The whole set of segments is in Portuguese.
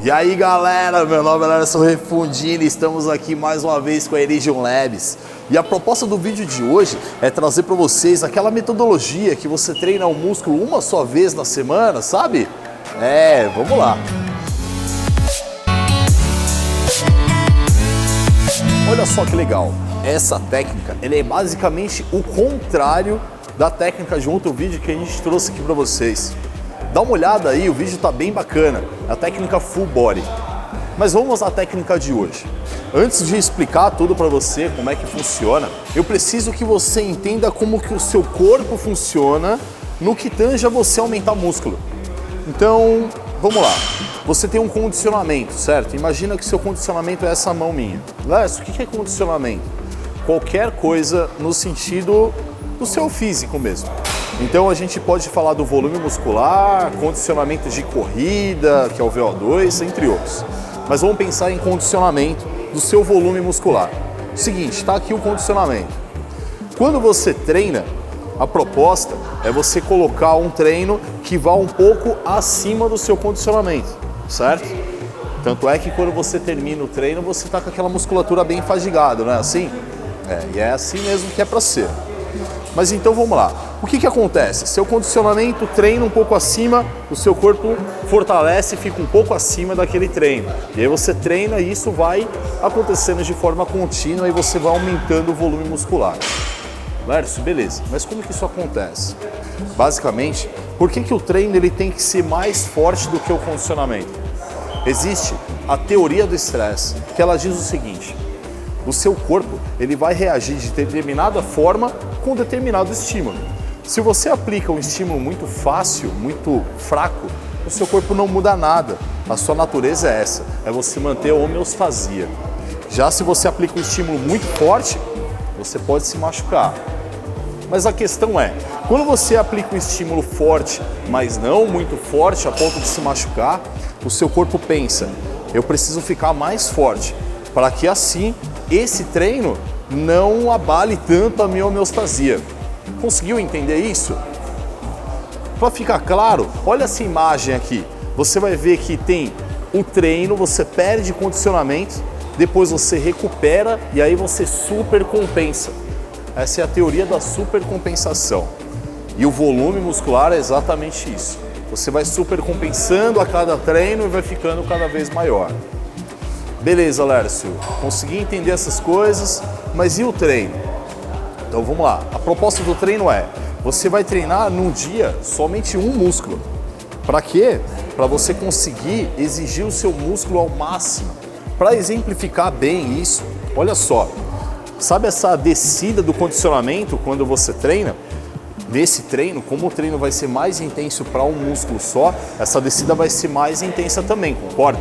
E aí galera, meu nome é Larson Refundini, estamos aqui mais uma vez com a Elysium Labs. E a proposta do vídeo de hoje é trazer para vocês aquela metodologia que você treina o músculo uma só vez na semana, sabe? Vamos lá. Olha só que legal, essa técnica ela é basicamente o contrário da técnica de outro vídeo que a gente trouxe aqui para vocês. Dá uma olhada aí, o vídeo tá bem bacana, a técnica full body. Mas vamos à técnica de hoje. Antes de explicar tudo para você, como é que funciona, eu preciso que você entenda como que o seu corpo funciona no que tange a você aumentar músculo. Então, vamos lá. Você tem um condicionamento, certo? Imagina que seu condicionamento é essa mão minha. Lércio, o que é condicionamento? Qualquer coisa no sentido do seu físico mesmo. Então a gente pode falar do volume muscular, condicionamento de corrida, que é o VO2, entre outros. Mas vamos pensar em condicionamento do seu volume muscular. Seguinte, está aqui o condicionamento. Quando você treina, a proposta é você colocar um treino que vá um pouco acima do seu condicionamento, certo? Tanto é que quando você termina o treino, você está com aquela musculatura bem fadigada, não é assim? E é assim mesmo que é para ser. Mas então vamos lá. O que acontece? Seu condicionamento treina um pouco acima, o seu corpo fortalece e fica um pouco acima daquele treino. E aí você treina e isso vai acontecendo de forma contínua e você vai aumentando o volume muscular. Lércio, beleza. Mas como que isso acontece? Basicamente, por que o treino ele tem que ser mais forte do que o condicionamento? Existe a teoria do estresse, que ela diz o seguinte: o seu corpo ele vai reagir de determinada forma com determinado estímulo. Se você aplica um estímulo muito fácil, muito fraco, o seu corpo não muda nada. A sua natureza é essa, é você manter a homeostasia. Já se você aplica um estímulo muito forte, você pode se machucar. Mas a questão é, quando você aplica um estímulo forte, mas não muito forte a ponto de se machucar, o seu corpo pensa, eu preciso ficar mais forte, para que assim esse treino não abale tanto a minha homeostasia. Conseguiu entender isso? Para ficar claro, olha essa imagem aqui. Você vai ver que tem o treino, você perde condicionamento, depois você recupera e aí você supercompensa. Essa é a teoria da supercompensação. E o volume muscular é exatamente isso. Você vai supercompensando a cada treino e vai ficando cada vez maior. Beleza, Lércio, consegui entender essas coisas, mas e o treino? Então vamos lá, a proposta do treino é, você vai treinar num dia somente um músculo. Para quê? Para você conseguir exigir o seu músculo ao máximo. Para exemplificar bem isso, olha só, sabe essa descida do condicionamento quando você treina? Nesse treino, como o treino vai ser mais intenso para um músculo só, essa descida vai ser mais intensa também, concorda?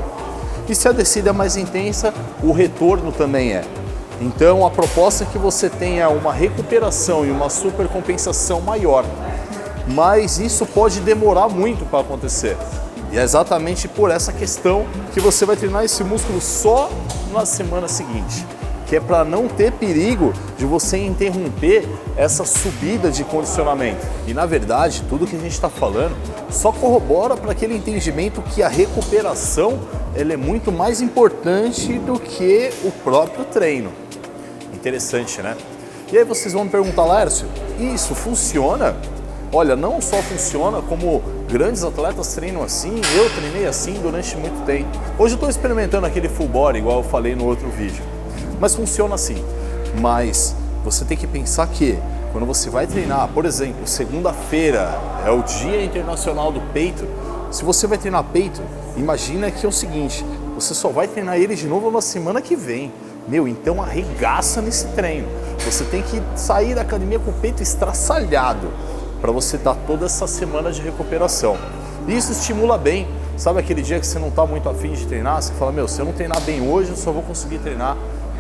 E se a descida é mais intensa, o retorno também é. Então a proposta é que você tenha uma recuperação e uma supercompensação maior. Mas isso pode demorar muito para acontecer. E é exatamente por essa questão que você vai treinar esse músculo só na semana seguinte. Que é para não ter perigo de você interromper essa subida de condicionamento. E na verdade, tudo que a gente está falando só corrobora para aquele entendimento que a recuperação ela é muito mais importante do que o próprio treino. Interessante, né? E aí vocês vão me perguntar, Lércio, isso funciona? Olha, não só funciona, como grandes atletas treinam assim, eu treinei assim durante muito tempo. Hoje eu estou experimentando aquele full body, igual eu falei no outro vídeo. Mas funciona assim. Mas você tem que pensar que quando você vai treinar, por exemplo, segunda-feira é o Dia Internacional do Peito. Se você vai treinar peito, imagina que é o seguinte, você só vai treinar ele de novo na semana que vem. Então arregaça nesse treino. Você tem que sair da academia com o peito estraçalhado para você dar toda essa semana de recuperação. E isso estimula bem. Sabe aquele dia que você não está muito afim de treinar? Você fala, se eu não treinar bem hoje, eu só vou conseguir treinar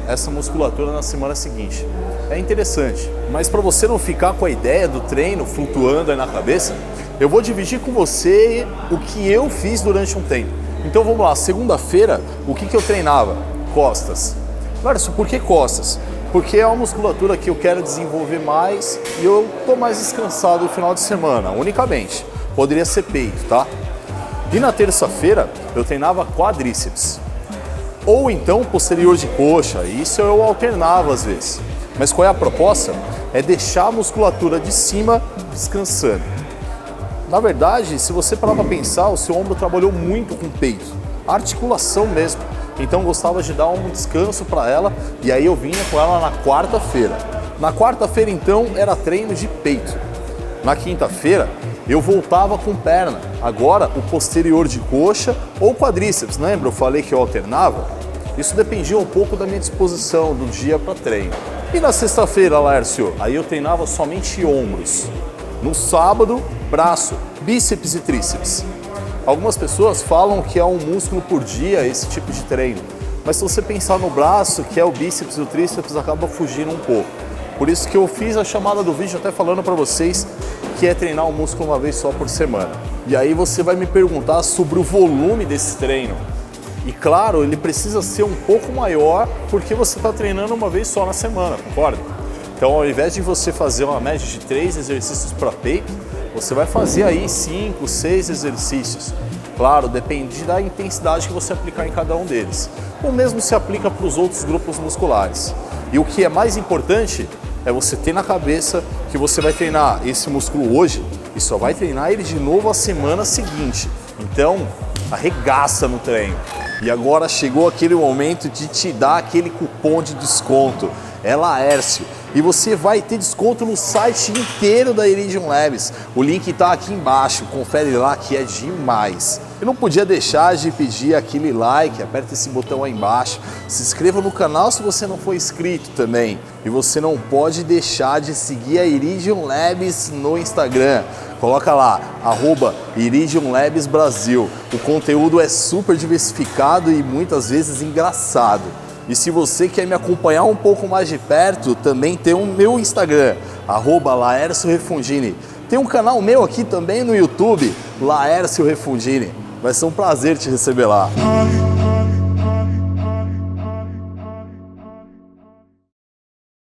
essa musculatura na semana seguinte. É interessante. Mas para você não ficar com a ideia do treino flutuando aí na cabeça, eu vou dividir com você o que eu fiz durante um tempo. Então vamos lá, segunda-feira, o que eu treinava? Costas. Lércio, por que costas? Porque é uma musculatura que eu quero desenvolver mais e eu estou mais descansado no final de semana, unicamente. Poderia ser peito, tá? E na terça-feira eu treinava quadríceps. Ou então posterior de coxa, isso eu alternava às vezes. Mas qual é a proposta? É deixar a musculatura de cima descansando. Na verdade, se você parar para pensar, o seu ombro trabalhou muito com o peito, a articulação mesmo. Então gostava de dar um descanso para ela e aí eu vinha com ela na quarta-feira. Na quarta-feira então era treino de peito. Na quinta-feira eu voltava com perna. Agora o posterior de coxa ou quadríceps, lembra? Eu falei que eu alternava? Isso dependia um pouco da minha disposição do dia para treino. E na sexta-feira, Laércio, aí eu treinava somente ombros. No sábado, braço, bíceps e tríceps. Algumas pessoas falam que é um músculo por dia esse tipo de treino, mas se você pensar no braço, que é o bíceps e o tríceps, acaba fugindo um pouco. Por isso que eu fiz a chamada do vídeo até falando para vocês que é treinar o músculo uma vez só por semana. E aí você vai me perguntar sobre o volume desse treino. E claro, ele precisa ser um pouco maior porque você está treinando uma vez só na semana, concorda? Então, ao invés de você fazer uma média de 3 exercícios para peito, você vai fazer aí 5, 6 exercícios. Claro, depende da intensidade que você aplicar em cada um deles. O mesmo se aplica para os outros grupos musculares. E o que é mais importante é você ter na cabeça que você vai treinar esse músculo hoje e só vai treinar ele de novo a semana seguinte. Então, arregaça no treino. E agora chegou aquele momento de te dar aquele cupom de desconto. É Laércio. E você vai ter desconto no site inteiro da Iridium Labs. O link está aqui embaixo, confere lá que é demais. Eu não podia deixar de pedir aquele like, aperta esse botão aí embaixo. Se inscreva no canal se você não for inscrito também. E você não pode deixar de seguir a Iridium Labs no Instagram. Coloca lá, @Iridium Labs Brasil. O conteúdo é super diversificado e muitas vezes engraçado. E se você quer me acompanhar um pouco mais de perto, também tem o meu Instagram, @Laércio Refundini. Tem um canal meu aqui também no YouTube, Laércio Refundini. Vai ser um prazer te receber lá.